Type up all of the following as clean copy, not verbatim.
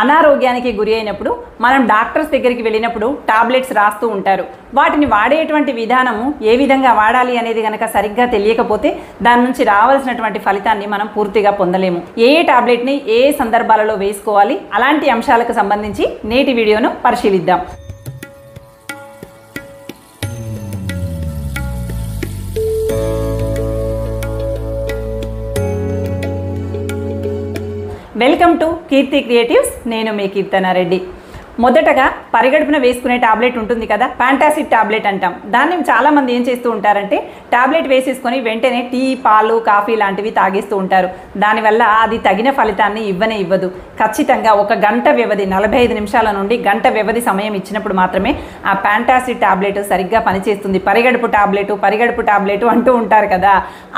అనారోగ్యానికి గురి అయినప్పుడు మనం డాక్టర్స్ దగ్గరికి వెళ్ళినప్పుడు టాబ్లెట్స్ రాస్తూ ఉంటారు. వాటిని వాడేటువంటి విధానము ఏ విధంగా వాడాలి అనేది కనుక సరిగ్గా తెలియకపోతే దాని నుంచి రావాల్సినటువంటి ఫలితాన్ని మనం పూర్తిగా పొందలేము. ఏ టాబ్లెట్ని ఏ సందర్భాలలో వేసుకోవాలి, అలాంటి అంశాలకు సంబంధించి నేటి వీడియోను పరిశీలిద్దాం. Welcome to Keerthi creatives. నేను మీ కీర్తనారెడ్డి. మొదటగా పరిగడుపున వేసుకునే టాబ్లెట్ ఉంటుంది కదా, ఫ్యాంటాసిడ్ టాబ్లెట్ అంటాం. దాన్ని చాలామంది ఏం చేస్తూ ఉంటారంటే టాబ్లెట్ వేసేసుకొని వెంటనే టీ, పాలు, కాఫీ లాంటివి తాగేస్తూ ఉంటారు. దానివల్ల అది తగిన ఫలితాన్ని ఇవ్వదు. ఖచ్చితంగా ఒక గంట వ్యవధి, 45 నిమిషాల నుండి గంట వ్యవధి సమయం ఇచ్చినప్పుడు మాత్రమే ఆ ఫ్యాంటాసిడ్ టాబ్లెట్ సరిగ్గా పనిచేస్తుంది. పరిగడుపు టాబ్లెట్ అంటూ ఉంటారు కదా,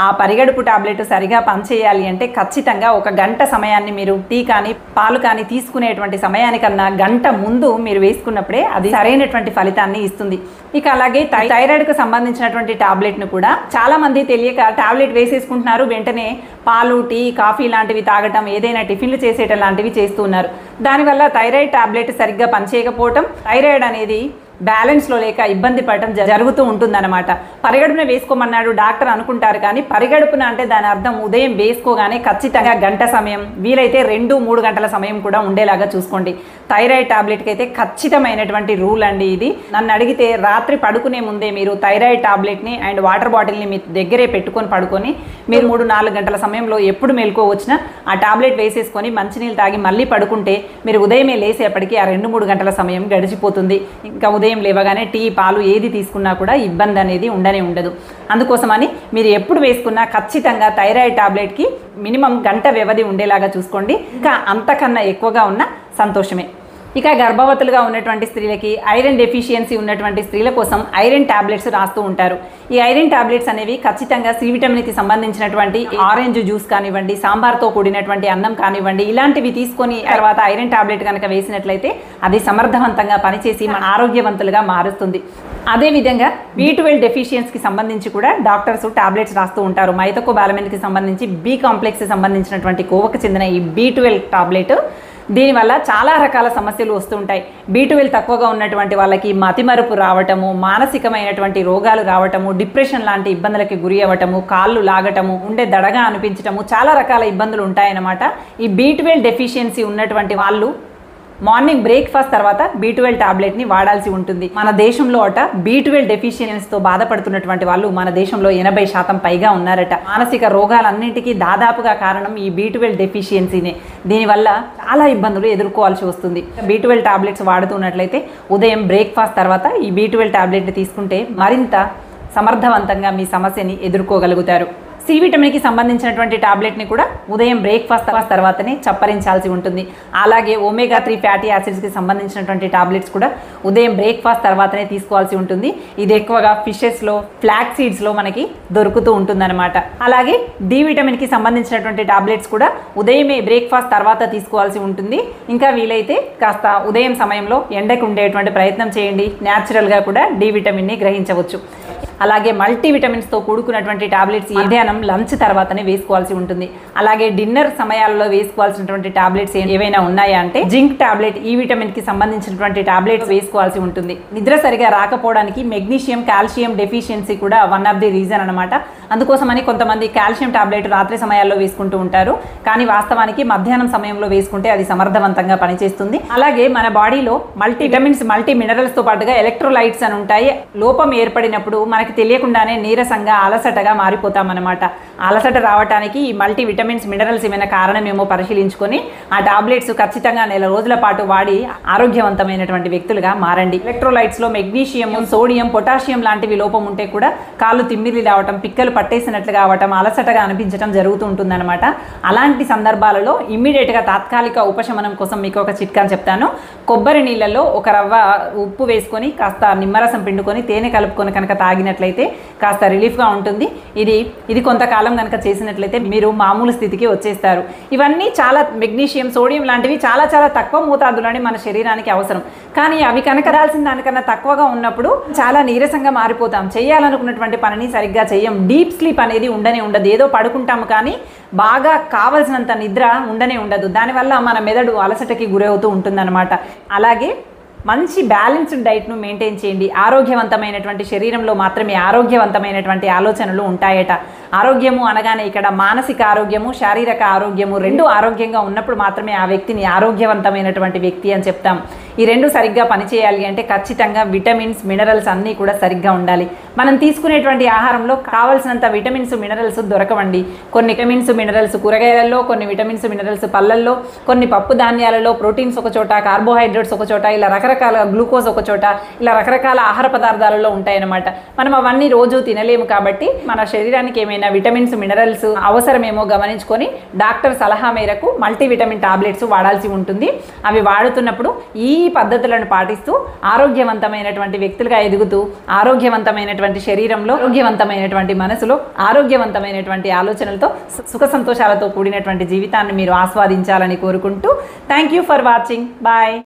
ఆ పరిగడుపు టాబ్లెట్ సరిగా పనిచేయాలి అంటే ఖచ్చితంగా ఒక గంట సమయాన్ని మీరు టీ కానీ పాలు కానీ తీసుకునేటువంటి సమయానికన్నా గంట ముందు మీరు వేసుకున్నప్పుడే అది సరైనటువంటి ఫలితాన్ని ఇస్తుంది. ఇక అలాగే థైరాయిడ్కు సంబంధించినటువంటి టాబ్లెట్ను కూడా చాలా మంది తెలియక టాబ్లెట్ వేసేసుకుంటున్నారు. వెంటనే పాలు, టీ, కాఫీ లాంటివి తాగటం, ఏదైనా టిఫిన్లు చేసేట లాంటివి చేస్తున్నారు. దానివల్ల థైరాయిడ్ టాబ్లెట్ సరిగ్గా పనిచేయకపోవటం, థైరాయిడ్ అనేది బ్యాలెన్స్లో లేక ఇబ్బంది పడటం జరుగుతూ ఉంటుందన్నమాట. పరిగడుపున వేసుకోమన్నాడు డాక్టర్ అనుకుంటారు, కానీ పరిగడుపున అంటే దాని అర్థం ఉదయం వేసుకోగానే ఖచ్చితంగా గంట సమయం, వీలైతే 2-3 గంటల సమయం కూడా ఉండేలాగా చూసుకోండి. థైరాయిడ్ టాబ్లెట్కి అయితే ఖచ్చితమైనటువంటి రూల్ అండి ఇది. నన్ను అడిగితే రాత్రి పడుకునే ముందే మీరు థైరాయిడ్ టాబ్లెట్ని అండ్ వాటర్ బాటిల్ని మీ దగ్గరే పెట్టుకొని పడుకొని మీరు 3-4 గంటల సమయంలో ఎప్పుడు మెలుకోవచ్చినా ఆ టాబ్లెట్ వేసేసుకొని మంచినీళ్ళు తాగి మళ్ళీ పడుకుంటే మీరు ఉదయమే లేసేపటికి ఆ 2-3 గంటల సమయం గడిచిపోతుంది. ఇంకా ఉదయం లేవగానే టీ, పాలు ఏది తీసుకున్నా కూడా ఇబ్బంది అనేది ఉండదు. అందుకోసమని మీరు ఎప్పుడు వేసుకున్నా ఖచ్చితంగా థైరాయిడ్ టాబ్లెట్కి మినిమం గంట వ్యవధి ఉండేలాగా చూసుకోండి. ఇంకా అంతకన్నా ఎక్కువగా ఉన్న సంతోషమే. ఇక గర్భవతులుగా ఉన్నటువంటి స్త్రీలకి, ఐరన్ డెఫిషియన్సీ ఉన్నటువంటి స్త్రీల కోసం ఐరన్ టాబ్లెట్స్ రాస్తూ ఉంటారు. ఈ ఐరన్ టాబ్లెట్స్ అనేవి ఖచ్చితంగా సి విటమిన్కి సంబంధించినటువంటి ఆరెంజ్ జ్యూస్ కానివ్వండి, సాంబార్తో కూడినటువంటి అన్నం కానివ్వండి, ఇలాంటివి తీసుకొని తర్వాత ఐరన్ టాబ్లెట్ కనుక వేసినట్లయితే అది సమర్థవంతంగా పనిచేసి మన ఆరోగ్యవంతులుగా మారుస్తుంది. అదేవిధంగా B12 డెఫిషియన్సీకి సంబంధించి కూడా డాక్టర్స్ టాబ్లెట్స్ రాస్తూ ఉంటారు. మైటోకోబాలమిన్కి సంబంధించి, B కాంప్లెక్స్కి సంబంధించినటువంటి కోవకు చెందిన ఈ B12 టాబ్లెట్, దీనివల్ల చాలా రకాల సమస్యలు వస్తుంటాయి. B12 తక్కువగా ఉన్నటువంటి వాళ్ళకి మతిమరుపు రావటము, మానసికమైనటువంటి రోగాలు రావటము, డిప్రెషన్ లాంటి ఇబ్బందులకి గురి అవ్వటము, కాళ్ళు లాగటము, ఉండే దడగా అనిపించటము, చాలా రకాల ఇబ్బందులు ఉంటాయన్నమాట. ఈ B12 డెఫిషియన్సీ ఉన్నటువంటి వాళ్ళు మార్నింగ్ బ్రేక్ఫాస్ట్ తర్వాత B12 టాబ్లెట్ని వాడాల్సి ఉంటుంది. మన దేశంలో B12 డెఫిషియన్సీతో బాధపడుతున్నటువంటి వాళ్ళు మన దేశంలో 80% పైగా ఉన్నారట. మానసిక రోగాలన్నింటికీ దాదాపుగా కారణం ఈ B12 డెఫిషియన్సీనే. దీనివల్ల చాలా ఇబ్బందులు ఎదుర్కోవాల్సి వస్తుంది. B12 టాబ్లెట్స్ వాడుతున్నట్లయితే ఉదయం బ్రేక్ఫాస్ట్ తర్వాత ఈ B12 టాబ్లెట్ని తీసుకుంటే మరింత సమర్థవంతంగా మీ సమస్యని ఎదుర్కోగలుగుతారు. సి విటమిన్కి సంబంధించినటువంటి టాబ్లెట్ని కూడా ఉదయం బ్రేక్ఫాస్ట్ తర్వాతనే చప్పరించాల్సి ఉంటుంది. అలాగే omega-3 ఫ్యాటీ యాసిడ్స్కి సంబంధించినటువంటి టాబ్లెట్స్ కూడా ఉదయం బ్రేక్ఫాస్ట్ తర్వాతనే తీసుకోవాల్సి ఉంటుంది. ఇది ఎక్కువగా ఫిషెస్లో, ఫ్లాక్ సీడ్స్లో మనకి దొరుకుతూ ఉంటుందన్నమాట. అలాగే డి విటమిన్కి సంబంధించినటువంటి టాబ్లెట్స్ కూడా ఉదయమే బ్రేక్ఫాస్ట్ తర్వాత తీసుకోవాల్సి ఉంటుంది. ఇంకా వీలైతే కాస్త ఉదయం సమయంలో ఎండకు ఉండేటువంటి ప్రయత్నం చేయండి. న్యాచురల్గా కూడా డి విటమిన్ని గ్రహించవచ్చు. అలాగే మల్టీవిటమిన్స్తో కూడుకున్నటువంటి టాబ్లెట్స్ మధ్యాహ్నం లంచ్ తర్వాతనే వేసుకోవాల్సి ఉంటుంది. అలాగే డిన్నర్ సమయాల్లో వేసుకోవాల్సినటువంటి టాబ్లెట్స్ ఏవైనా ఉన్నాయా అంటే జింక్ టాబ్లెట్, ఈ విటమిన్కి సంబంధించినటువంటి టాబ్లెట్స్ వేసుకోవాల్సి ఉంటుంది. నిద్ర సరిగా రాకపోవడానికి మెగ్నీషియం, కాల్షియం డెఫిషియన్సీ కూడా వన్ ఆఫ్ ది రీజన్ అనమాట. అందుకోసమని కొంతమంది కాల్షియం టాబ్లెట్ రాత్రి సమయాల్లో వేసుకుంటూ ఉంటారు, కానీ వాస్తవానికి మధ్యాహ్నం సమయంలో వేసుకుంటే అది సమర్థవంతంగా పనిచేస్తుంది. అలాగే మన బాడీలో మల్టీవిటమిన్స్, మల్టీ మినరల్స్తో పాటుగా ఎలక్ట్రోలైట్స్ అని ఉంటాయి. లోపం ఏర్పడినప్పుడు మనకి తెలియకుండానే నీరసంగా, అలసటగా మారిపోతామన్నమాట. అలసట రావడానికి ఈ మల్టీ విటమిన్స్, మినరల్స్ ఏమైనా కారణమేమో పరిశీలించుకొని ఆ టాబ్లెట్స్ ఖచ్చితంగా 1 రోజుల పాటు వాడి ఆరోగ్యవంతమైనటువంటి వ్యక్తులుగా మారండి. ఎలక్ట్రోలైట్స్లో మెగ్నీషియం, సోడియం, పొటాషియం లాంటివి లోపం ఉంటే కూడా కాళ్ళు తిమ్మిరి రావటం, పిక్కలు పట్టేసినట్లు కావటం, అలసటగా అనిపించడం జరుగుతూ ఉంటుందన్నమాట. అలాంటి సందర్భాలలో ఇమ్మీడియట్గా తాత్కాలిక ఉపశమనం కోసం మీకు ఒక చిట్కాని చెప్తాను. కొబ్బరి నీళ్ళల్లో 1 రవ్వ ఉప్పు వేసుకొని కాస్త నిమ్మరసం పిండుకొని తేనె కలుపుకొని కనుక తాగినట్లయితే చేసినట్లయితే కాస్త రిలీఫ్గా ఉంటుంది. ఇది కొంతకాలం కనుక చేసినట్లయితే మీరు మామూలు స్థితికి వచ్చేస్తారు. ఇవన్నీ చాలా మెగ్నీషియం, సోడియం లాంటివి చాలా చాలా తక్కువ మోతాదులోనే మన శరీరానికి అవసరం. కానీ అవి కనుక రాల్సిన దానికన్నా తక్కువగా ఉన్నప్పుడు చాలా నీరసంగా మారిపోతాం. చేయాలనుకున్నటువంటి పనిని సరిగ్గా చెయ్యం. డీప్ స్లీప్ అనేది ఉండదు. ఏదో పడుకుంటాము కానీ బాగా కావలసినంత నిద్ర ఉండదు. దానివల్ల మన మెదడు అలసటకి గురవుతూ ఉంటుందన్నమాట. అలాగే మంచి బ్యాలెన్స్డ్ డైట్ను మెయింటైన్ చేయండి. ఆరోగ్యవంతమైనటువంటి శరీరంలో మాత్రమే ఆరోగ్యవంతమైనటువంటి ఆలోచనలు ఉంటాయట. ఆరోగ్యము అనగానే ఇక్కడ మానసిక ఆరోగ్యము, శారీరక ఆరోగ్యము రెండు ఆరోగ్యంగా ఉన్నప్పుడు మాత్రమే ఆ వ్యక్తిని ఆరోగ్యవంతమైనటువంటి వ్యక్తి అని చెప్తాం. ఈ రెండు సరిగ్గా పనిచేయాలి అంటే ఖచ్చితంగా విటమిన్స్, మినరల్స్ అన్నీ కూడా సరిగ్గా ఉండాలి. మనం తీసుకునేటువంటి ఆహారంలో కావాల్సినంత విటమిన్స్, మినరల్స్ దొరకవండి. కొన్ని విటమిన్స్, మినరల్స్ కూరగాయలలో, కొన్ని విటమిన్స్, మినరల్స్ పళ్ళల్లో, కొన్ని పప్పు ధాన్యాలలో, ప్రోటీన్స్ ఒక చోట, కార్బోహైడ్రేట్స్ ఒక చోట, ఇలా రకరకాల గ్లూకోజ్ ఒక చోట, ఇలా రకరకాల ఆహార పదార్థాలలో ఉంటాయన్నమాట. మనం అవన్నీ రోజు తినలేము కాబట్టి మన శరీరానికి ఏమైనా విటమిన్స్, మినరల్స్ అవసరమేమో గమనించుకొని డాక్టర్ సలహా మేరకు మల్టీవిటమిన్ టాబ్లెట్స్ వాడాల్సి ఉంటుంది. అవి వాడుతున్నప్పుడు ఈ పద్ధతులను పాటిస్తూ ఆరోగ్యవంతమైనటువంటి వ్యక్తులుగా ఎదుగుతూ ఆరోగ్యవంతమైనటువంటి శరీరంలో, ఆరోగ్యవంతమైనటువంటి మనసులో, ఆరోగ్యవంతమైనటువంటి ఆలోచనలతో సుఖ సంతోషాలతో కూడినటువంటి జీవితాన్ని మీరు ఆస్వాదించాలని కోరుకుంటూ thank you for watching. Bye.